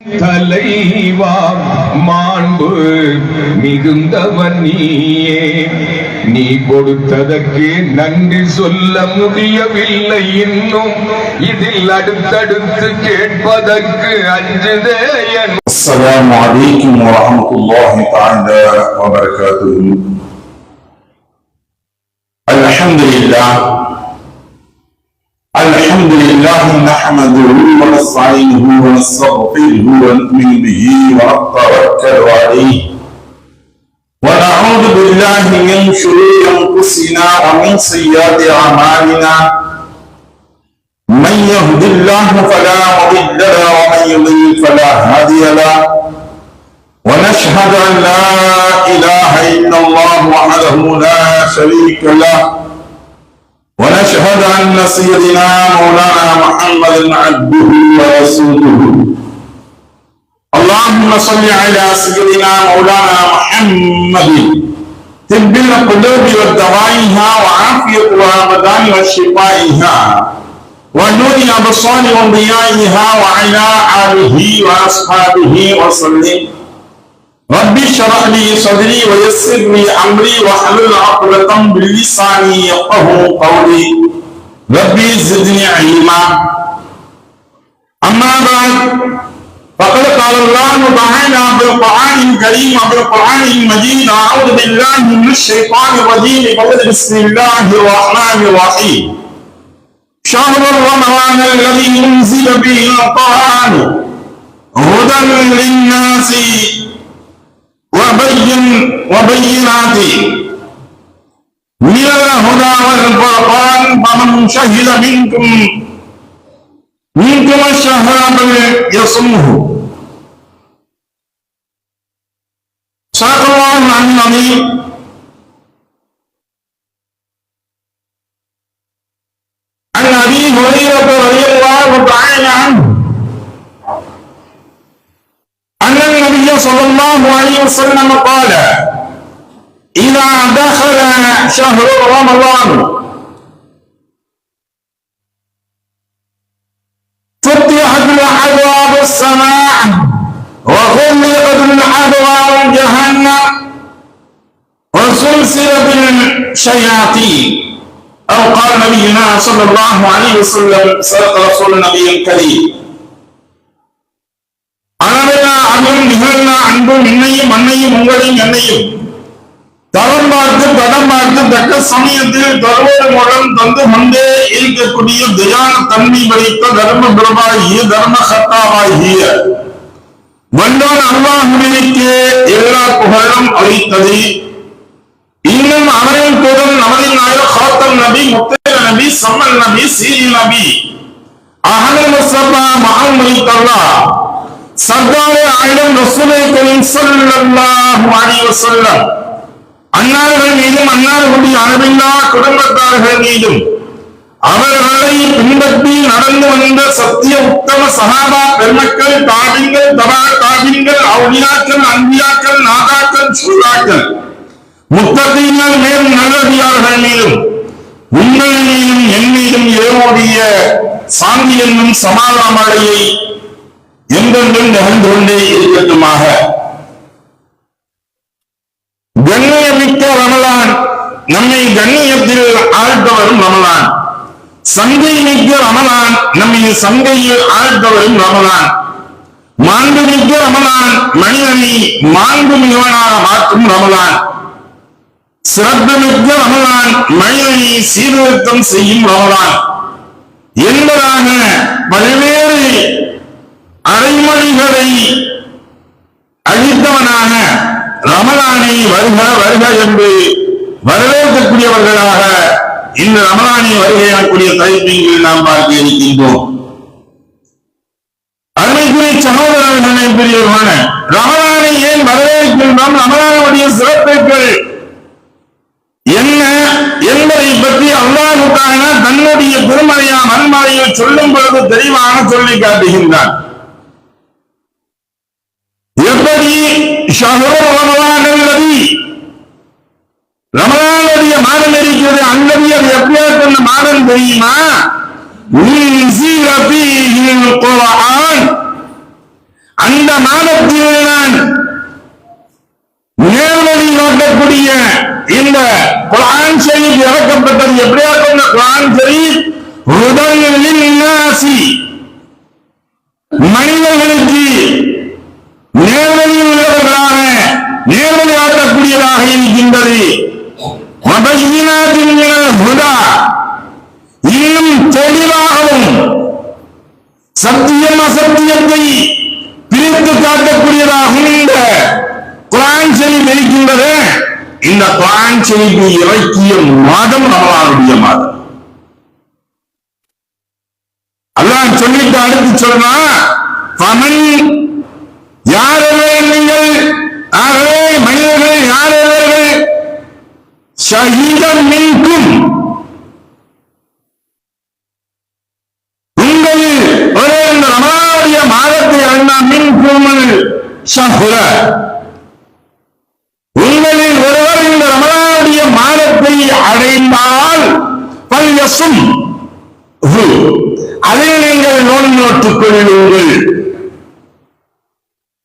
தலைவா மாண்பு மிகுந்தவன் நீயே, நீ கொடுத்ததற்கு நன்றி சொல்ல முடியவில்லை இன்னும், இதில் அடுத்தடுத்து கேட்பதற்கு அஞ்சுதே. அஸ்ஸலாமு அலைக்கும் வரஹ்மத்துல்லாஹி தஆலா வ பரகாத்துஹு. அல்ஹம்துலில்லாஹ் الحمد لله نحمده ونستعينه ونستغفره ونؤمن به ونتوكل عليه ونعوذ بالله من شرور انفسنا ومن سيئات اعمالنا من يهد الله فلا مضل له ومن يضلل فلا هادي له ونشهد ان لا اله الا الله وحده لا شريك له ونشهد أن سيدنا مولانا محمد عبده ورسوله. اللهم صل على سيدنا مولانا محمد طب القلوب ودوائها وعافية الأبدان وشفائها ونور الأبصار وضيائها وعلى آله وأصحابه وسلم. ربي اشرح لي صدري ويسر لي امري واحلل عقدة من لساني يفقهوا قولي. ربي زدني علما. اما بعد فقد قال الله تعالى بالقران الكريم وبالقران المجيد: اعوذ بالله من الشيطان الرجيم. بسم الله الرحمن الرحيم. شهر رمضان الذي انزل به القران هدى للناس وبينات من الهدى والفرقان فمن شهد منكم الشهر فليصمه. صدق الله العظيم. عن ابي هريره رضي الله تعالى عنه أن النبي صلى الله عليه وسلم قال: إذا دخل شهر رمضان فتحت أبواب السماء وغلقت أبواب جهنم وسلسلت الشياطين، أو قال نبينا صلى الله عليه وسلم: صدق رسول النبي الكريم. அன்பும் என்னையும் மண்ணையும் உங்களையும் என்னையும் தரம் பார்த்து படம் பார்த்து தக்க சமயத்தில் தருவோடு மூலம் தந்து கொண்டே இருக்கக்கூடிய தியான தன்மை படைத்த தர்ம பிரபாகிய தர்ம சத்தாவாகிய வல்லோன் அல்லாஹ்விற்கு எல்லா புகழும் அளித்தது. இன்னும் அவரின் தூதர் நமதின் நாயர் ஹாத்தம் நபி, முத்தர் நபி, சம்மல் நபி, சீரி நபி, அஹ்மத் முஸ்தபா முஹம்மது தல்லாஹ் சர்தாரே ஆயிரம் ரசூலை கரீம் ஸல்லல்லாஹு அலைஹி வஸல்லம் அன்னார்கள் மீதும் அன்னார்களுடைய அளவில்லா குடும்பத்தார்கள் மீதும் அவர்களை பின்பற்றி நடந்து வந்த சத்திய உத்தம சஹாபா பெருமக்கள், தாபிங்கள், தபா தாபிங்கள், அவுலியாக்கள், அன்பியாக்கள், நாதாக்கள், சூராக்கள், முத்தகீன்கள் மேலும் நல்லடியார்கள் மீதும் உங்கள் மீதும் என் மீதும் ஏவோடைய சாந்தி என்னும் சமாதான மழையை என்றென்றும் நிகழ்ந்து கொண்டே இருக்கட்டுமாக. கண்ணியமிக்க ரமலான் நம்மை கண்ணியத்தில் ஆழ்த்தவரும் ரமலான், சங்கை மிக்க ரமலான் நம்மை சங்கையில் ஆழ்த்தவரும் ரமலான், மாண்பு மிக்க ரமலான் மனிதனை மாண்பு மிகவனாக மாற்றும் ரமலான், சிறப்பு மிக்க ரமலான் மனிதனை சீர்திருத்தம் செய்யும் ரமலான் என்பதாக பல்வேறு அரைமொழிகளை அழித்தவனாக ரமலானை வருக வருக என்று வரவேற்கக்கூடியவர்களாக இந்த ரமலானை வருகையாகக்கூடிய தலைப்பில் நாம் பார்க்க இருக்கின்றோம். அருமைக்குரிய சகோதரர்களை பெரியவர்களான ரமலானை ஏன் வரவேற்கின்றோம், ரமலானுடைய சிறப்புகள் என்ன என்பதை பற்றி அல்லாஹ் தஆலா தன்னுடைய திருமறையாம் அன்மறையில் சொல்லும் பொழுது தெளிவாக சொல்லி காட்டுகின்றான். எப்படி ரமலானுடைய மாதம் இருக்கிறது, அல்லது அது எப்படியாப்பட்ட மாதம் தெரியுமா? அந்த மாதத்தில் நான் நேர்வழி நோக்கக்கூடிய இந்த குர்ஆன் ஷரீஃப் இறக்கப்பட்டது. எப்படியாக்கும் குர்ஆன் ஷரீஃப் ஹுதல் லின்னாசி, மனிதர்களுக்கு நேர்வழி உள்ளவர்களாக நேர்வழி ஆட்டக்கூடியதாக இருக்கின்றது. வபய்யினாத்தின் மினல் ஹுதா, இன்னும் தெளிவாகவும் சத்தியம் அசத்தியத்தை பிரித்து காட்டக்கூடியதாகவும் இந்த குர்ஆன் ஷரீஃப் இருக்கின்றது. இந்த குர்ஆன் ஷரீஃப் இறக்கிய மாதம் ரமலானுடைய மாதம். அல்லாஹ் சொல்லிட்டு அடுத்து சொல்றா, ஃபமன், யாரெல்லாம் நீங்கள், ஆகவே மனிதர்கள் யாரெவர்கள், ஷஹீதன் மின்கும், உங்களில் ஒரே இந்த ரமலானுடைய மாதத்தை அல்லாஹ் மின்கும் ஷஹ்ர, உங்களில் ஒருவர் இந்த ரமலானுடைய மாதத்தை அடைந்தால் பல்யசும், அதை நீங்கள் நோட்டுக் கொள்ளுங்கள்.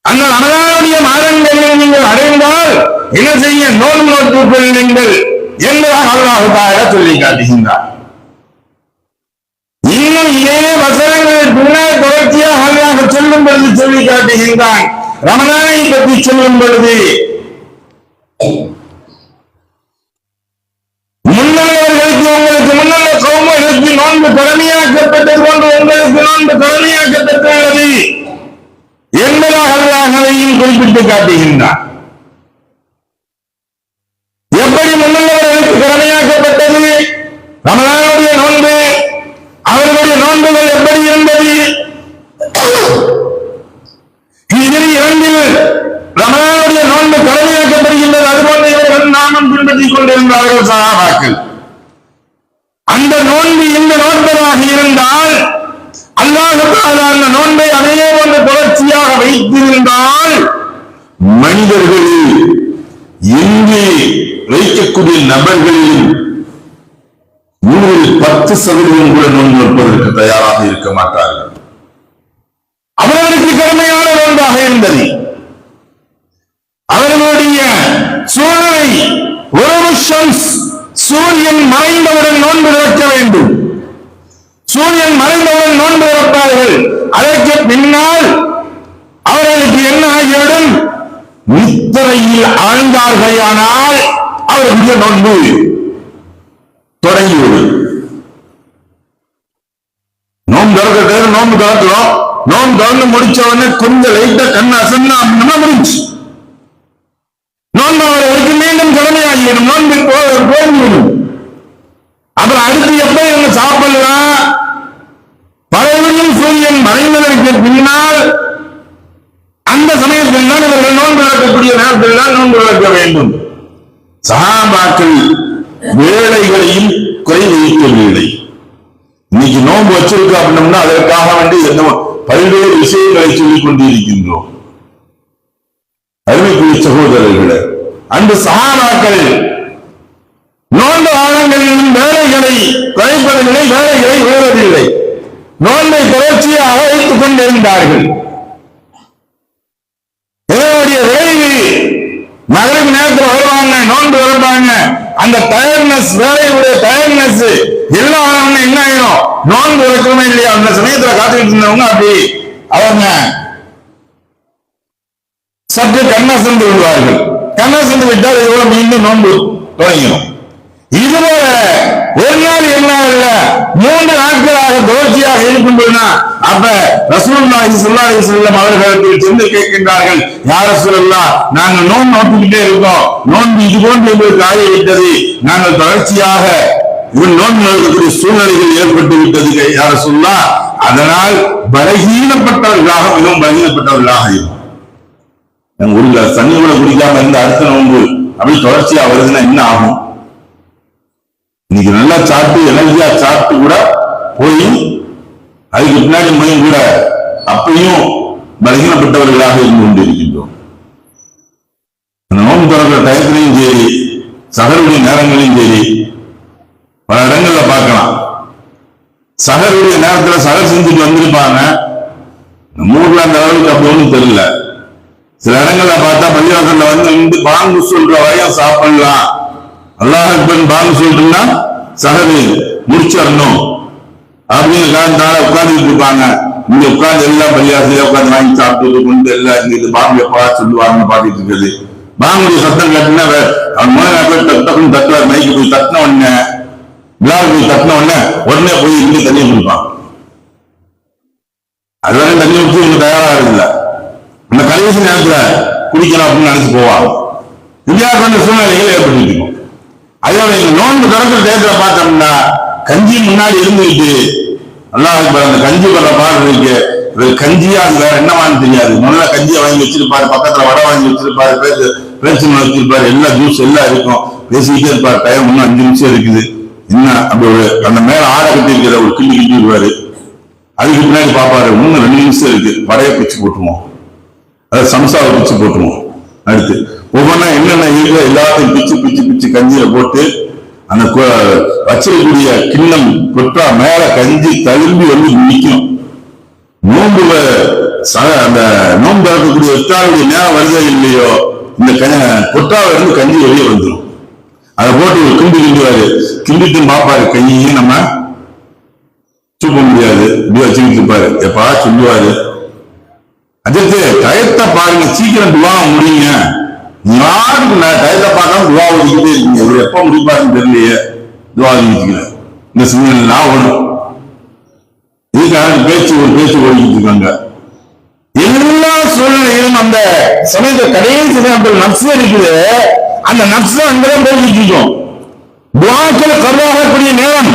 அந்த ரமலானுடைய மாதங்களில் நீங்கள் அடைந்தால் என்ன செய்ய, நோட்டுக் கொள்ளுங்கள் என்பதாக அல்லாஹ் தஆலா சொல்லி காட்டுகின்றார். இன்னும் இதே வசனங்கள் பின்னால் தொடர்ச்சியாக அல்லாஹ் சொல்லும் பொழுது சொல்லி காட்டுகின்றான். ரமலானை பற்றி சொல்லும் பொழுது முன்னவர்களுக்கு, உங்களுக்கு முன்னுள்ள கௌமர்களுக்கு நோன்பு கடமையாக்கப்பட்டது போன்று உங்களுக்கு நோன்பு கடமையாக்கப்பட்டுள்ளது என்பதாக அல்லாஹ் அதையும் குறிப்பிட்டு காட்டுகின்றார். எப்படி முன்னுள்ளவர்களுக்கு கடமையாக்கப்பட்டது ரமலானுடைய நோன்பு, அவர்களுடைய நோன்புகள் எப்படி இருந்தது, ஹிஜ்ரி 2 ரமலானுடைய நோன்பு கடமையாக்கப்படுகின்றது. அதுபோன்று இவர்கள் நாமம் பின்பற்றிக் கொண்டிருந்தார்கள் சஹாபாக்கள். அந்த நோன்பு இந்த நோன்பதாக இருந்தால் அல்லாஹ் தஆலா அந்த நோன்பை அதே போன்று தொடர்ச்சியாக வைத்திருந்தால் மனிதர்களில் இங்கே வைக்கக்கூடிய நபர்களில் 10% கூட நோன்பு வைப்பதற்கு தயாராக இருக்க மாட்டார்கள். அவர்களுக்கு கடமையான நோன்பாக இருந்தது. அவர்களுடைய சூழலை ஒரு சூரியன் மறைந்தவுடன் நோன்பு திறக்க வேண்டும். சூரியன் மறைந்தவுடன் நோன்பு திறப்பார்கள். அதற்கு பின்னால் அவர்களுக்கு என்ன ஆகிவிடும், நித்திரையில் ஆழ்ந்தார்களானால் அவர்களுடைய நோன்பு தொடங்கிவிடும். நோன்பு திறக்கிறோம், நோன்பு திறக்கிறோம், நோன்பு திறந்து முடிச்ச உடனே கொஞ்சம் லைட்டா கண்ணு அசன்னா முடிஞ்சு நோன்பு அவர்களுக்கு மீண்டும் கடமையாகிவிடும். நோன்பு போய்விடும். அப்புறம் அடுத்து எப்ப இவங்க சாப்பிடலாம், பலவரும் சூரியன் மறைந்ததற்கு பின்னால் அந்த சமயத்தில் தான் இவர்கள் நோன்பு நடக்கக்கூடிய நேரத்தில் தான் நோன்பு நடக்க வேண்டும். சஹாபாக்கள் வேலைகளையும் குறை வைக்கவில்லை. இன்னைக்கு நோன்பு வச்சிருக்க அப்படின்னா அதற்காக வேண்டி பல்வேறு விஷயங்களை சொல்லிக் கொண்டிருக்கின்றோம். அருமைக்குரிய சகோதரர்களே, அந்த சஹாபாக்கள் நோன்பு ஆழங்களிலும் வேலைகளை குறைப்பதில்லை, வேலைகளை உயர்வதில்லை. நோன்பை தொடர்ச்சியாக வைத்துக் கொண்டிருந்தார்கள். இதனுடைய விளைவு மகரிப் நேரத்தில் வருவாங்க, நோன்பு வருவாங்க. அந்த டயர்னஸ், வேலையுடைய டயர்னஸ் எல்லாம் என்ன ஆயிரும், நோன்பு இருக்கணுமே இல்லையா, அந்த சமயத்துல காத்துக்கிட்டு இருந்தவங்க அப்படி அவங்க சற்று கண்ணசந்து விடுவார்கள். கண்ணசந்து விட்டால் இதோட மீண்டும் நோன்பு தொடங்கிடும். இதுபோல ஒரு நாள் என்ன 3 நாட்களாக தொடர்ச்சியாக இருக்கும்போதுனா அப்ப ரசூலுல்லாஹி ஸல்லல்லாஹு அலைஹி வஸல்லம் அவர்களுக்கு சென்று கேட்கின்றார்கள், யா ரசூலல்லாஹ், நாங்கள் நோன்பு நோக்கிக்கிட்டே இருக்கோம், நோன்பு இது போன்று எங்களுக்கு ஆகிவிட்டது, நாங்கள் தொடர்ச்சியாக நோன்பு நோக்கக்கூடிய சூழ்நிலைகள் ஏற்பட்டு விட்டது யா ரசூலல்லாஹ், அதனால் பலகீனப்பட்டவர்களாக, மிகவும் பலகீனப்பட்டவர்களாக இருக்கும். ஒரு கிளாஸ் தண்ணி கூட குடிக்காம இருந்த அடுத்த நோன்பு அப்படி தொடர்ச்சியா வருதுன்னா என்ன ஆகும்? இன்னைக்கு நல்லா சாப்பிட்டு எனர்ஜியா சாப்பிட்டு கூட போய் அதுக்கு பின்னாடி மொழியும் கூட அப்பையும் பலகீனப்பட்டவர்களாக இருந்து கொண்டிருக்கின்றோம். அந்த நோன்பு திறக்கிற டயத்திலையும் சரி, சகருடைய நேரங்களையும் சரி, பல இடங்கள்ல பார்க்கலாம். சகருடைய நேரத்துல சகர் செஞ்சுட்டு வந்திருப்பாங்க, நம்ம ஊர்ல அந்த அளவுக்கு அப்படி ஒண்ணும் தெரியல. சில இடங்கள்ல பார்த்தா பள்ளிவாசல்ல வந்து பாங்கு சொல்ற வரையும் சாப்பிடலாம், அல்லாஹ் அக்பர் பாங்கு சொல்றா சகது முடிச்சிடணும் அப்படின்னு உட்கார்ந்துட்டு இருப்பாங்க. இங்க உட்கார்ந்து எல்லாம் பள்ளிவாசல உட்கார்ந்து வாங்கி சாப்பிட்டு கொண்டு எல்லாம் இங்க பாங்கு எப்பா சொல்லுவாங்க பாத்துட்டு இருக்குது. பாங்குடைய சத்தம் கேட்டுன்னா அவன் போய் டக்குன்னு தட்டுவார். மைக்கு போய் தட்டின உடனே விழாவுக்கு போய் தட்டின உடனே போய் இங்கே தண்ணியை குடிப்பான். அது வரை தண்ணி ஊற்றி இவங்க தயாரா இருக்குல்ல, அந்த கடைசி நேரத்துல குடிக்கலாம் அப்படின்னு நினைச்சு போவாங்க. இந்தியாவுக்கு அந்த சூழ்நிலைகள் ஏற்பட்டு இருக்கும். அதோட இந்த நோன்பு திறக்கிற தேர்தல பார்த்தோம்னா கஞ்சி முன்னாடி இருந்துட்டு அல்லாஹ் அந்த கஞ்சி பண்ற பாடு இருக்கு. கஞ்சியா அது வேற என்னவான்னு தெரியாது. முதல்ல கஞ்சியை வாங்கி வச்சிருப்பாரு, பக்கத்துல வடை வாங்கி வச்சிருப்பாரு, பேச்சு வச்சிருப்பாரு, எல்லா ஜூஸ் எல்லாம் இருக்கும், பேசிக்கிட்டே இருப்பாரு. டைம் இன்னும் 5 நிமிஷம் இருக்குது என்ன அப்படி ஒரு அந்த மேல ஆடை கட்டி இருக்கிற ஒரு கிள்ளி கிட்டிடுவாரு. அதுக்கு பின்னாடி பாப்பாரு இன்னும் 2 நிமிஷம் இருக்கு, வடையை பிச்சு போட்டுருவோம், அதை சம்சாவை பிச்சு போட்டுருவோம். அடுத்து ஒவ்வொன்றா என்னென்ன இருக்கிற எல்லாத்தையும் பிச்சு பிச்சு பிச்சு கஞ்சியில போட்டு அந்த வச்சிருக்கக்கூடிய கிண்ணம் கொற்றா மேல கஞ்சி தழும்பி வந்து நிற்கும். நோன்புல அந்த நோன்பு திறக்கக்கூடிய ஒற்றாவுடைய நேரம் வருதோ இல்லையோ இந்த கொற்றாவில இருந்து கஞ்சி வெளியே வந்துடும். அதை போட்டு கிண்டுவாரு. கிண்டிட்டு பாப்பாரு, கையையும் நம்ம தூக்க முடியாது, இப்படி வச்சுக்கிட்டு இருப்பாரு. எப்பா சொல்லுவாரு, அதற்கு டயத்தை பாருங்க, சீக்கிரம் துவா முடியுங்க. யாருக்கு நான் டயத்தை பார்க்காம துவா ஒதுக்கிட்டே இருக்கீங்க, இவர் எப்ப முடிப்பாருன்னு தெரியலையே, துவா ஒதுக்கிக்கல. இந்த சூழ்நிலை ஒண்ணும் இதுக்காக பேச்சு ஓடிக்கிட்டு இருக்காங்க. எல்லா சூழ்நிலையிலும் அந்த சமயத்தை கடைசி நேரத்தில் நப்சு இருக்குது. அந்த நப்சு அங்கதான் போய்கிட்டு இருக்கோம். துவாக்கள் கருவாகக்கூடிய நேரம்,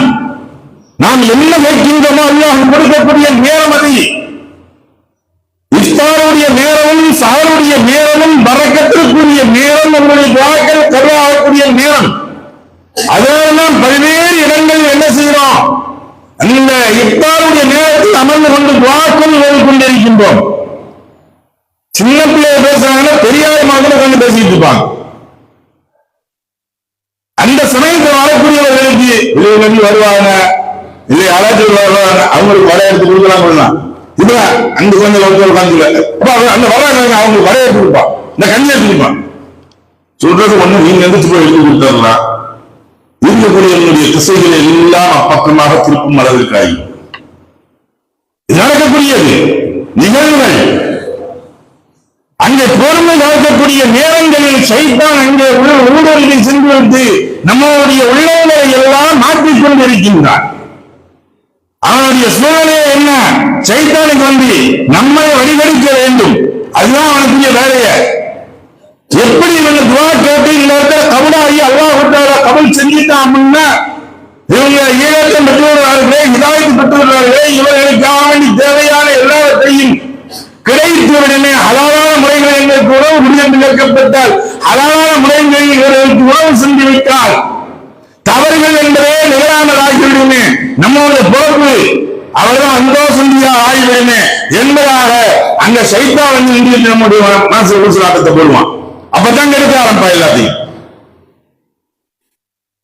நாம் என்ன கேட்கின்றோமோ அல்லாஹ் கொடுக்கக்கூடிய நேரம். அது இஃப்தாருடைய நேரமும் சஹருடைய நேரமும் பரக்கத்திற்குரிய நேரம், நம்முடைய துஆக்கள் கருவாகக்கூடிய நேரம். அதெல்லாம் பல்வேறு இடங்களில் என்ன செய்கிறோம், அந்த இஃப்தாருடைய நேரத்தில் அமர்ந்து கொண்டு துஆக்கள் ஓதிக்கொண்டிருக்கின்றோம். சின்ன பிள்ளைய பேசுறாங்கன்னா பெரியார் மாதிரி கொண்டு பேசிட்டு இருப்பாங்க. அந்த சமயத்தில் வரக்கூடியவர்களுக்கு வெளியே வருவாங்க, இல்லை அழைத்து வருவாங்க, அவங்களுக்கு வடை எடுத்து கொடுக்கலாம். இதுல அந்த கொஞ்சம் உட்காந்து அந்த வராங்க, அவங்களுக்கு வடை எடுத்து கொடுப்பான், இந்த கஞ்சி எடுத்து கொடுப்பான். சொல்றது ஒண்ணு, நீங்க எந்திரிச்சு போய் எடுத்து கொடுத்துடலாம். இருக்கக்கூடிய என்னுடைய திசைகளை எல்லாம் அப்பக்கமாக திருப்பும் அளவிற்காய் நடக்கக்கூடியது நிகழ்வுகள். அங்கே பொறுமை நடக்கக்கூடிய நேரங்களில் சைத்தான் அங்கே ஊடுருவி சென்று வந்து நம்மளுடைய உள்ளங்களை எல்லாம் மாற்றிக்கொண்டிருக்கின்றான். அவனுடைய சூழ்நிலை என்ன, சைத்தானுக்கு வந்து நம்மை வழிகெடுக்க வேண்டும், அதுதான் அவனுக்குரிய வேலைய. எப்படி இவங்க துவா கேட்டு இந்த இடத்துல கபடாகி அல்லாஹ் கபல் செஞ்சுட்டான் அப்படின்னா, இவங்க ஈழத்தம் பெற்றுள்ளார்களே, இதாயத்து பெற்றுள்ளார்களே, இவர்களுக்காக வேண்டி தேவையான எல்லாவற்றையும் கிடைத்தவுடனே ஹலாலான முறைகள் எங்களுக்கு உணவு முடிந்து கேட்கப்பட்டால் ஹலாலான முறைகளில் இவர்களுக்கு உணவு சென்று விட்டால் தவறுகள் என்பதே நிகழாமலாகிவிடுமே, நம்மளுடைய பொறுப்பு அவர்தான் அந்தோ சந்தியா ஆகிவிடுமே என்பதாக அங்க சைத்தா வந்து நம்முடைய மனசு ஊசலாட்டத்தை போடுவான். அப்பதான் கிடைக்க ஆரம்பா எல்லாத்தையும்.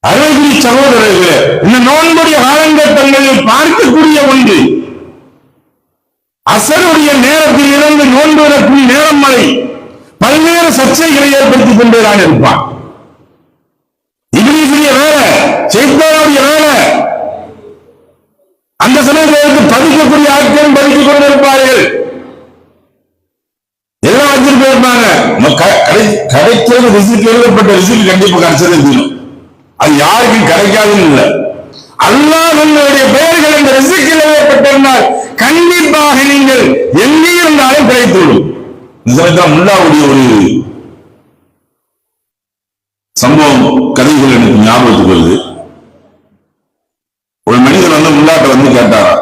அருள்குடி சகோதரர்களே, இந்த நோன்புடைய காலங்கட்டங்களில் பார்க்கக்கூடிய ஒன்று, அசருடைய நேரத்தில் இருந்து நோன்பு வரக்கூடிய நேரம் வரை பல்வேறு சர்ச்சைகளை ஏற்படுத்திக் கொண்டேதான் இருப்பான். இப்லீஸுடைய வேலை, சைத்தானுடைய வேலை. அந்த சமயத்திற்கு பதிக்கக்கூடிய ஆட்களும் பதித்துக் கொண்டிருப்பார்கள், எல்லாம் வச்சிருக்க இருப்பாங்க. கிடைக்கிறது ரிசிக், எழுதப்பட்ட ரிசிக் கண்டிப்பா கிடைச்சது. அது யாருக்கும் கிடைக்காதுன்னு இல்லை. அல்லாஹ் உங்களுடைய பெயர்கள் இந்த ரிசிக்கில் எழுதப்பட்டிருந்தால் கண்டிப்பாக நீங்கள் எங்கே இருந்தாலும் கிடைத்துவிடும். முல்லாவுடைய ஒரு சம்பவம் கதைகள் எனக்கு ஞாபகத்துக்கு வருது. ஒரு மனிதர் வந்து முல்லாட்ட வந்து கேட்டாரா,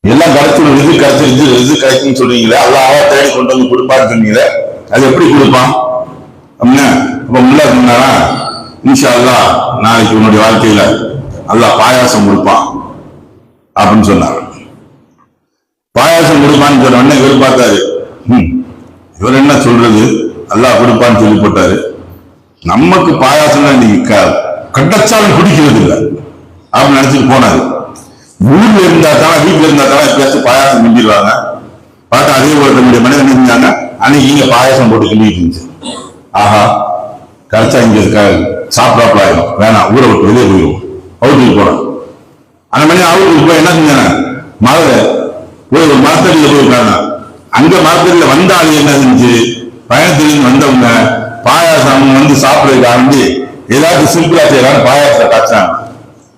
எல்லாம் கிடைச்சிடும், ரிசிக் கிடைச்சிருச்சு, ரிசிக் கிடைக்குன்னு சொல்றீங்களே, அல்லாஹ் தேடி கொண்டு வந்து கொடுப்பான்னு சொன்னீங்களே, அது எப்படி கொடுப்பான் அப்படின்னா, அப்ப முல்லா சொன்னாரா, இன்ஷா அல்லாஹ் நாளைக்கு உன்னுடைய வாழ்க்கையில அல்லாஹ் பாயாசம் கொடுப்பான் அப்படின்னு சொன்னார். பாயாசம் கொடுப்பான்னு சொன்ன உடனே இவர் பார்த்தாரு, இவர் என்ன சொல்றது, அல்லாஹ் கொடுப்பான்னு சொல்லி போட்டாரு, நமக்கு பாயாசம் இன்னைக்கு கிடைச்சாலும் குடிக்கிறது இல்லை அப்படின்னு நினைச்சிட்டு போனாரு. ஊர்ல இருந்தா தானே வீட்டுல இருந்தா தானே எப்பயாச்சும் பாயாசம் செஞ்சிருவாங்க. பார்த்தா அதே போல தன்னுடைய மனிதன் இருந்தாங்க. அன்னைக்கு இங்க பாயாசம் போட்டு கிண்டிட்டு இருந்துச்சு. ஆஹா, கரைச்சா இங்க சாப்பிடாப்புல ஆயிடும், வேணாம், ஊரை விட்டு வெளியே போயிடும், அவுட்டுக்கு போறோம். அந்த மனிதன் அவுட்டுக்கு போய் என்ன செஞ்சாங்க, ஒரு மரத்தடியில போயிருக்காங்க. அங்க மரத்தடியில வந்தாலும் என்ன செஞ்சு, பயணத்திலிருந்து வந்தவங்க பாயாசம் வந்து சாப்பிடறதுக்கு ஆரம்பி ஏதாச்சும் சிம்பிளா செய்யறாங்க, பாயாசத்தை காய்ச்சாங்க.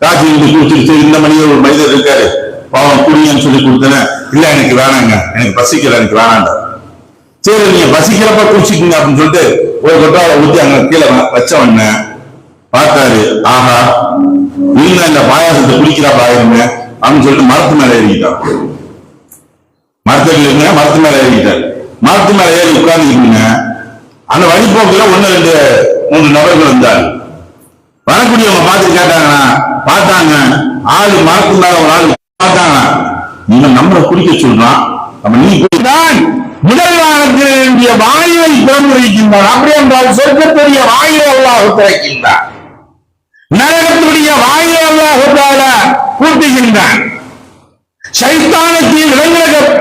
காய்ச்சி குடிச்சிருச்சு. இந்த மனிதர் ஒரு மனிதர் இருக்காரு, பாவம் குடிங்கன்னு சொல்லி கொடுத்தேன். இல்ல எனக்கு வேணாங்க, எனக்கு பசிக்கல, எனக்கு வேணாண்ட. சரி நீங்க பசிக்கிறப்ப குடிச்சிக்கீங்க அப்படின்னு சொல்லிட்டு ஒரு கொட்டாவை ஊற்றி அங்க கீழே வச்சவன பார்த்தாரு. ஆஹா, இன்னும் இந்த பாயாசத்தை குடிக்கிறாப்ப ஆயிருங்க அப்படின்னு சொல்லிட்டு மரத்து மேல ஏறிக்கிட்டான். மரத்தில் இருங்க, மரத்து மேல ஏறிக்கிட்டாரு. மரத்து மேல ஏறி உட்கார்ந்துருக்கீங்க. அந்த வழிபோக்குல 1 2 3 நபர்கள் வந்தாரு. வரக்கூடியவங்க பார்த்து கேட்டாங்கன்னா, பார்த்தாங்க ஆளு மரத்து மேல ஒரு ஆள் பார்த்தாங்க, இவன் நம்மளை குடிக்க சொல்றான், நம்ம நீ குடித்தான் முதல் வாரத்தினுடைய வாயுவை திறந்து வைக்கின்றான். அப்படி என்றால் சொர்க்கத்துடைய வாயுவை அல்லாஹ் திறக்கின்றான், நரகத்துடைய வாயுவை அல்லாஹ் கூட்டுகின்றான். ஷைத்தானுக்கு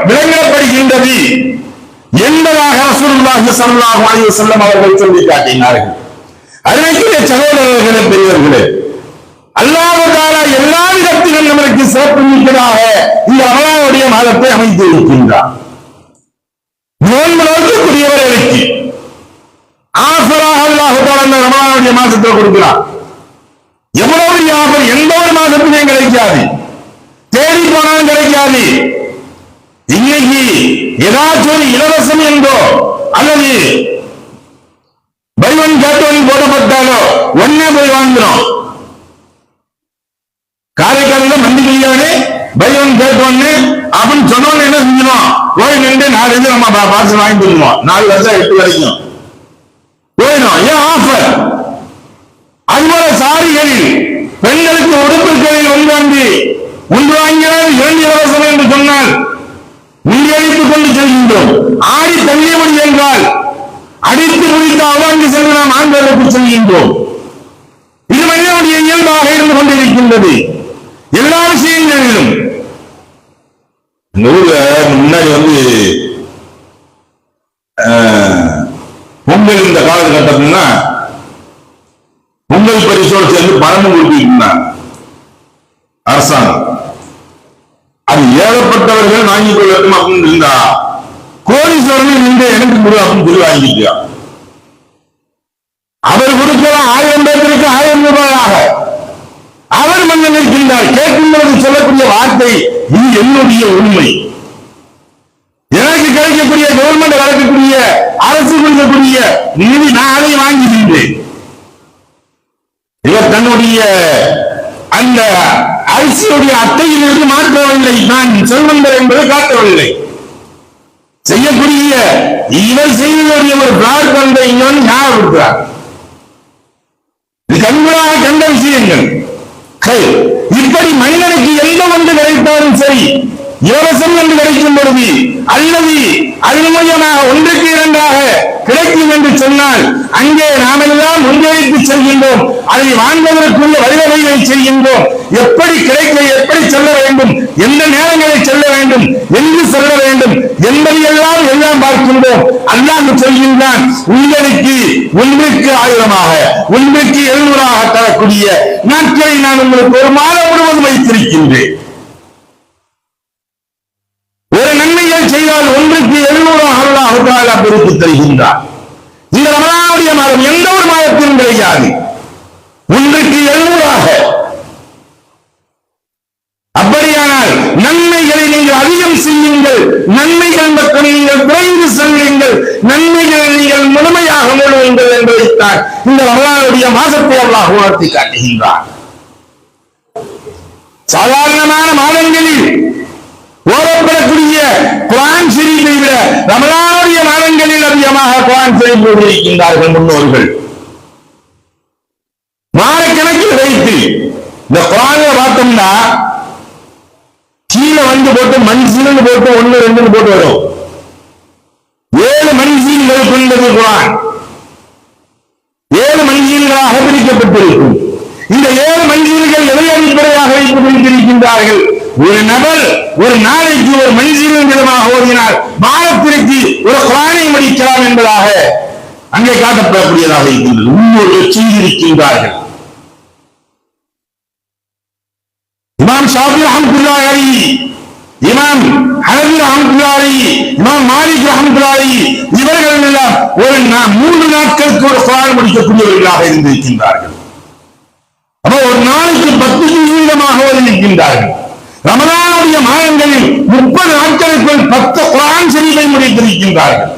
விளங்கப்படுகின்றது என்பதாக ரசூலுல்லாஹி ஸல்லல்லாஹு அலைஹி வஸல்லம் அவர்கள் சொல்லி காட்டினார்கள். அதற்குரிய சகோதரர்களே, பெரியவர்களே, அல்லாஹ் தஆலா எல்லா விதத்திலும் நமக்கு சிறப்பு மிக்கதாக இந்த ரமலானுடைய மாதத்தை அமைத்து இருக்கின்றார். நோன்பு நோக்கக்கூடியவர்களுக்கு ஆஃபராக அல்லாஹ் தஆலா இந்த ரமலானுடைய மாதத்தை கொடுக்கிறார். எவ்வளவு ஆஃபர் எந்த ஒரு மாதத்திலையும் கிடைக்காது, தேடி போனாலும் கிடைக்காது. இன்னைக்கு ஏதாச்சும் ஒரு இலவசம் என்றோ அல்லது பை ஒன் கெட் ஒன் போடப்பட்டாலோ ஒன்னே போய் வாங்குறோம். காரைக்காலில் மண்டி பிரியாணி பை ஒன் கெட் ஒன்னு அப்படின்னு சொன்னோன்னு என்ன செஞ்சிடும், போய் நின்று 4 நம்ம பார்சல் வாங்கி போடுவோம். 4 வருஷம் 8 வரைக்கும் போயிடும். ஏன் ஆஃபர்? அதுபோல சாரிகளில் பெண்களுக்கு உடுப்புகளில் ஒன்று வாங்கினால் 2 இலவசம் என்று சொன்னால் முன்னெடுத்துக் கொண்டு செல்கின்றோம். ஆடி தள்ளியபடி என்றால் அடித்து முடித்து அவாங்கி சென்று நாம் ஆண்களுக்கு செல்கின்றோம். இது மனிதனுடைய இயல்பாக இருந்து கொண்டிருக்கின்றது எல்லா விஷயங்களிலும். இந்த ஊர்ல முன்னாடி பொங்கல் இந்த காலகட்டத்தில்னா பொங்கல் பரிசோடு சேர்ந்து பணமும் கொடுத்துட்டு அரசாங்கம். அது ஏழப்பட்டவர்கள் வாங்கிக் கொள்ளட்டும் அப்படின்னு இருந்தா, கோடீஸ்வரர்கள் நின்று எனக்கு கொடு அப்படின்னு சொல்லி வாங்கிக்கா. அவர் கொடுக்கலாம் 1000 பேருக்கு 1000 ரூபாயாக. அவர் மன்னன் இருக்கின்றார். கேட்கும்போது சொல்லக்கூடிய வார்த்தை, இது என்னுடைய உண்மை, எனக்கு கிடைக்கக்கூடிய கவர்மெண்ட் வளர்க்கக்கூடிய அரசு கொடுக்கக்கூடிய நிதி நான் அதை வாங்கிக்கின்றேன். இவர் தன்னுடைய அந்த அரிசியுடைய அட்டையிலிருந்து மாற்றவில்லை, நான் செல்வந்தர் என்பதை காட்டவில்லை. செய்யக்கூடிய இவர் செய்யக்கூடிய ஒரு பிரார்த்தனை இன்னொன்று ஞாபகப்படுத்துகிறார். இது கண்களாக கண்ட விஷயங்கள். இப்படி மனிதனுக்கு எந்த ஒன்று கிடைத்தாலும் சரி, இலவசம் என்று கிடைக்கும் பொழுது அல்லது அதன் மூலமாக 1க்கு 2ஆக கிடைக்கும் என்று சொன்னால் அங்கே நாம் எல்லாம் முன்வைத்து செல்கின்றோம். அதை வாங்குவதற்குள்ள வழிவகைகளை செய்கின்றோம். எப்படி கிடைக்க, எப்படி செல்ல வேண்டும், எந்த நேரங்களை செல்ல வேண்டும், எங்கு செல்ல வேண்டும் என்பதையெல்லாம் எல்லாம் பார்க்கின்றோம். அல்லாஹ் சொல்கின்றான், உங்களுக்கு 1க்கு 1000ஆக 1க்கு 700ஆக தரக்கூடிய நாட்களை நான் உங்களுக்கு ஒரு மாதம் முழுவதும் வைத்திருக்கின்றேன். ஒரு நன்மைகள் செய்தால் 1க்கு 700 அல்லாஹ் தஆலா பிரித்து தருகின்றார். இந்த ரமலானுடைய மாதம் எந்த ஒரு மாதத்திலும் கிடையாது, 1க்கு 700ஆக. அப்படியானால் நன்மைகளை நீங்கள் அதிகம் செய்யுங்கள், நன்மைகள் பக்கம் நீங்கள் விரைந்து செல்லுங்கள், நன்மைகளை நீங்கள் முழுமையாக முழுவுங்கள் என்பதைத்தான் இந்த ரமலானுடைய மாதத்தை அல்லாஹ் உணர்த்தி காட்டுகின்றார். சாதாரணமான மாதங்களில் ஓதப்படக்கூடிய குர்ஆன் ஷரீஃபை விட ரமலானுடைய மாதங்களில் அதிகமாக குர்ஆன் ஷரீஃப் ஓதியிருக்கின்றார்கள் முன்னோர்கள். மாதக்கணக்கில் வைத்து இந்த குர்ஆனை பார்த்தோம்னா கீழே போட்டு மன்சீல்னு போட்டு 1 2 போட்டு வரும். 7 மன்சீல்கள் கொண்டது குர்ஆன். 7 மன்சீல்களாக பிரிக்கப்பட்டிருக்கும். இந்த 7 மன்சீல்கள் எதை அடிப்படையாக வைத்து பிரித்திருக்கின்றார்கள்? ஒரு நபர் ஒரு நாளைக்கு ஒரு மனிதனின் விதமாக ஓதினால் வாரத்திற்கு ஒரு குர்ஆனை படிக்கலாம் என்பதாக அங்கே காட்டப்படக்கூடியதாக இருக்கின்றது. முன்னோடு செய்திருக்கின்றார்கள். இமாம் ஷாஃபி ரஹ்மத்துல்லாஹி அலைஹி, இமாம் ஹனபி ரஹ்மத்துல்லாஹி அலைஹி, இமாம் மாலிக் ரஹ்மத்துல்லாஹி அலைஹி இவர்கள் எல்லாம் ஒரு 3 நாட்களுக்கு ஒரு குர்ஆன் படிக்கக்கூடியவர்களாக இருந்திருக்கின்றார்கள். அப்போ ஒரு நாளைக்கு 10 ஜுஸீகமாக ஓதியிருக்கின்றார்கள். ரமலானுடைய மாதங்களில் 30 நாட்களுக்குள் 10 குர்ஆன் ஷரீஃபை முடித்திருக்கின்றார்கள்.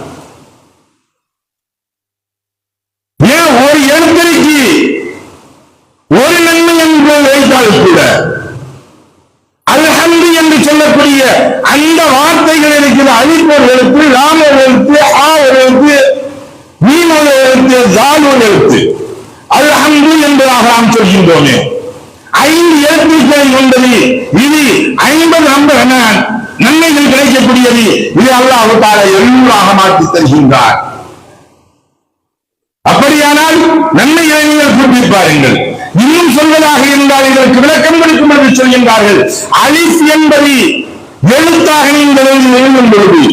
ஏன் ஒரு எழுத்தறிக்கு ஒரு நன்மை என்று வைத்தால் கூட அல்ஹம்து என்று சொல்லக்கூடிய அந்த வார்த்தைகள் இருக்கிற அலிஃப் ஒரு எழுத்து, லாம் ஒரு எழுத்து, ஆ ஒரு எழுத்து, மீம் ஒரு எழுத்து, ஜால் ஒரு எழுத்து. அல்ஹம்து என்பதாக நாம் சொல்கின்றோமே, 5 எழுத்துக்களை கொண்டது. இது 50 நன்மைகள் கிடைக்கக்கூடியது. இது அல்லாஹ் தஆலா எண்ணூறாக மாற்றி தருகின்றார். அப்படியானால் நன்மைகளை நீங்கள் கூட்டி பாருங்கள். இன்னும் சொல்வதாக இருந்தால் இதற்கு விளக்கம் கொடுக்கும் என்று சொல்கின்றார்கள். அலிஃப் என்பது எழுத்தாக நீங்கள் எழுதும் பொழுது,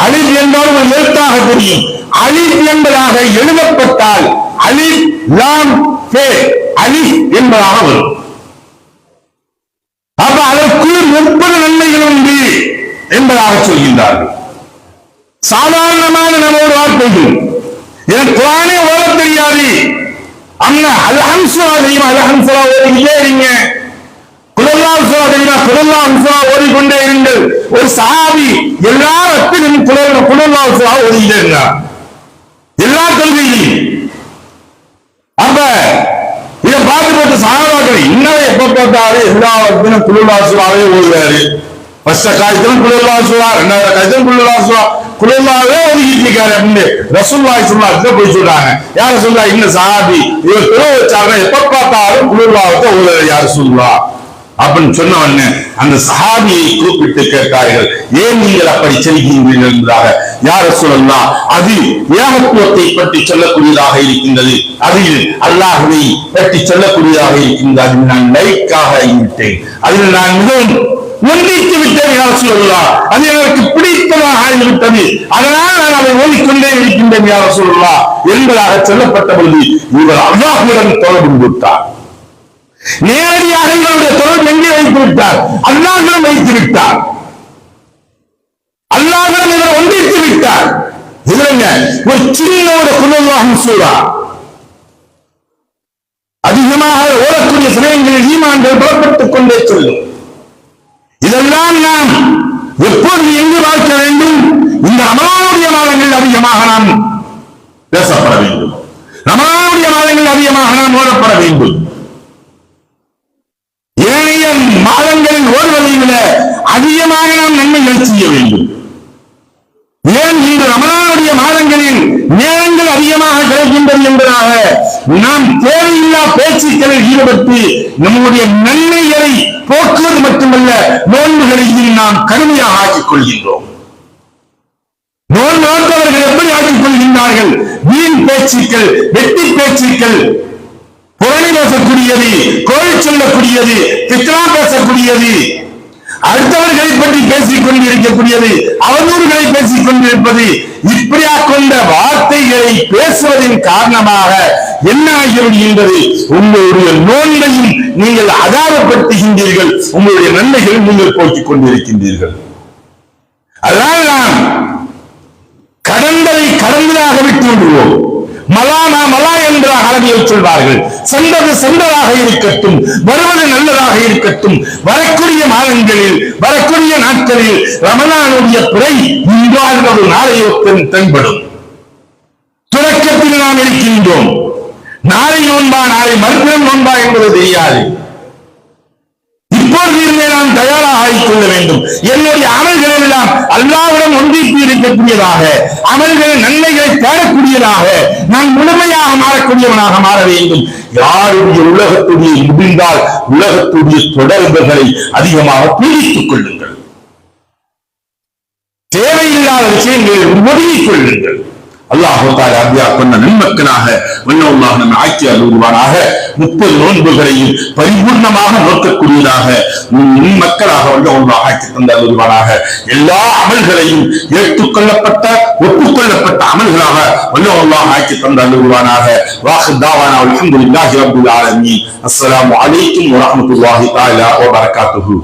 அலிஃப் என்றால் ஒரு எழுத்தாக தெரியும். அலிஃப் என்பதாக எழுதப்பட்டால் அலிஃப் லாம் ஃபே அலிஃப் என்பதாக வரும். அப்ப அதற்கு 30 நன்மைகள் உண்டு என்பதாக சொல்கின்றார்கள். சாதாரணமான நம்ம ஒரு வார்த்தைகள் எனக்கு குர்ஆனே ஓத தெரியாது, அண்ணா அல்ஹம்துலில்லாஹ் தெரியுமா, அல்ஹம்துலில்லாஹ் ஓதிக்கிட்டே இருங்க. குல்ஹுல்லாஹு தெரியுமா, குல்ஹுல்லாஹு ஓதிக்கொண்டே இருங்கள். ஒரு சஹாபி எல்லா வக்திலும் குல்ஹுல்லாஹு ஓதிக்கிட்டே இருந்தார், எல்லா தொழுகையிலும். அப்ப இதை பார்த்து போட்ட சஹாபாக்கள் இன்னும் எப்ப பார்த்தாலும் எல்லா வக்திலும் குல்ஹுல்லாஹு ஓதுவாரு. ஃபர்ஸ்ட் காயத்திலும் குல்ஹுல்லாஹு, ரெண்டாவது காயத்திலும் குல்ஹுல்லாஹு குல்ஹுல்லாஹே ஓதிக்கிட்டு இருக்காரு அப்படின்னு ரசூலுல்லாஹி ஸல்லல்லாஹு அலைஹி வஸல்லம் போய் சொல்றாங்க. யா ரசூலுல்லாஹ், இந்த சஹாபி இவர் தொழ வச்சாங்க, எப்ப பார்த்தாலும் குல்ஹுல்லாஹு ஓதுறாரு யா ரசூலுல்லாஹ் அப்படின்னு சொன்ன உடனே அந்த சஹாபியை கூப்பிட்டு கேட்டார்கள், ஏன் நீங்கள் அப்படி செய்கின்றீர்கள் என்பதாக. யா ரசூலுல்லாஹ், அது ஏகத்துவத்தை பற்றி சொல்லக்கூடியதாக இருக்கின்றது, அதில் அல்லாஹ்வை பற்றி சொல்லக்கூடியதாக இருக்கின்றது. அதில் நான் லைக்காக ஆகிவிட்டேன், அதில் நான் மிகவும் ஒன்றித்து விட்டேன் யா ரசூலுல்லாஹ், அது எனக்கு பிடித்ததாக ஆகிவிட்டது, அதனால் நான் அதை ஓதிக்கொண்டே இருக்கின்றேன் யா ரசூலுல்லாஹ் என்பதாக சொல்லப்பட்ட பொழுது இவர் அல்லாஹ்வுடன் தொடர்பு கொண்டார். நேரடியாக இவருடைய தொடர்பு எங்கே வைத்து விட்டார்? அல்லாஹ்விடம் வைத்து விட்டார். அல்லாஹ்விடம் இவர் ஒன்றித்து விட்டார். இதுங்க ஒரு சின்ன ஒரு குல்ஹுல்லாஹு சூரா அதிகமாக ஓடக்கூடிய சமயங்களில் ஈமான்கள் புறப்பட்டுக் கொண்டே செல்லும். இதெல்லாம் நாம் எப்போது எங்கு பார்க்க வேண்டும்? இந்த ரமலானுடைய மாதங்கள் அதிகமாக நாம் பேசப்பட வேண்டும், ரமலானுடைய மாதங்கள் அதிகமாக நாம் ஓடப்பட வேண்டும். ஏனைய மாதங்களில் ஓடுவதை விட அதிகமாக நாம் நன்மைகள் செய்ய வேண்டும். ஏன் இந்த ரமலானுடைய மாதங்களில் நேரங்கள் அதிகமாக கிடைக்கின்றது என்பதாக நாம் தேவையில்லா பேச்சுக்களில் ஈடுபட்டு நம்முடைய நன்மைகளை போக்குவது மட்டுமல்ல, நோன்புகளையும் நாம் கடுமையாக ஆக்கிக் கொள்கின்றோம். நோன்பு நோட்டவர்கள் எப்படி ஆக்கிக் கொள்கின்றார்கள்? வீண் பேச்சுக்கள், வெட்டி பேச்சுக்கள், புரணி பேசக்கூடியது, கோழி சொல்லக்கூடியது, பித்ரா பேசக்கூடியது, அடுத்தவர்களை பற்றி பேசிக் கொண்டிருக்கக்கூடியது, அவதூறுகளை பேசிக் கொண்டிருப்பது, இப்படியா கொண்ட வார்த்தைகளை பேசுவதன் காரணமாக என்ன ஆகிவிடுகின்றது? உங்களுடைய நோன்பையும் நீங்கள் அதாரப்படுத்துகின்றீர்கள், உங்களுடைய நன்மைகளை நீங்கள் போக்கிக் கொண்டிருக்கின்றீர்கள். அதனால் நாம் கடந்ததை கடந்ததாக விட்டு விடுவோம். மலானா மலா என்ற அரபியில் சொல்வார்கள். சென்றது சென்றதாக இருக்கட்டும், வருவது நல்லதாக இருக்கட்டும். வரக்கூடிய மாதங்களில், வரக்கூடிய நாட்களில் ரமலானுடைய பிறை இன்றாவது நாளையொத்தன் தென்படும். தொடக்கத்தில் நாம் இருக்கின்றோம். நாளை நோன்பா, நாளை மறுதினம் நோன்பா என்பது தெரியாது. இப்பொழுது இருந்தே நாம் தயாராக ஆகிக்கொள்ள வேண்டும். என்னுடைய அமல்கள் எல்லாம் அல்லாஹ்வுடன் ஒன்றித்து இருக்கக்கூடியதாக, அமல்களை நன்மைகளை தேடக்கூடியதாக, நான் முழுமையாக மாறக்கூடியவனாக மாற வேண்டும். யாருடைய உலகத்துடைய முடிந்தால் உலகத்துடைய தொடர்புகளை அதிகமாக பிடித்துக் கொள்ளுங்கள். தேவையில்லாத விஷயங்களை ஒதுங்கிக் கொள்ளுங்கள். அல்லாஹ் தஆலா அபியா கொண்ட நன்மக்களாக வல்லல்லாஹ் நம்மை ஆக்கி அருள்வானாக. 30 நோன்புகளையும் பரிபூர்ணமாக நோக்கக்கூடியதாக நன்மக்களாக வல்லல்லாஹ் ஆக்கி தந்த அருள்வானாக. எல்லா அமல்களையும் ஏற்றுக்கொள்ளப்பட்ட ஒப்புக்கொள்ளப்பட்ட அமல்களாக வல்லல்லாஹ் ஆக்கி தந்த அருள்வானாக. வாஹிர் தாவானா அல்ஹம்துலில்லாஹி ரப்பில் ஆலமீன். அஸ்ஸலாமு அலைக்கும் வரஹ்மத்துல்லாஹி தஆலா வ பரகாத்துஹு.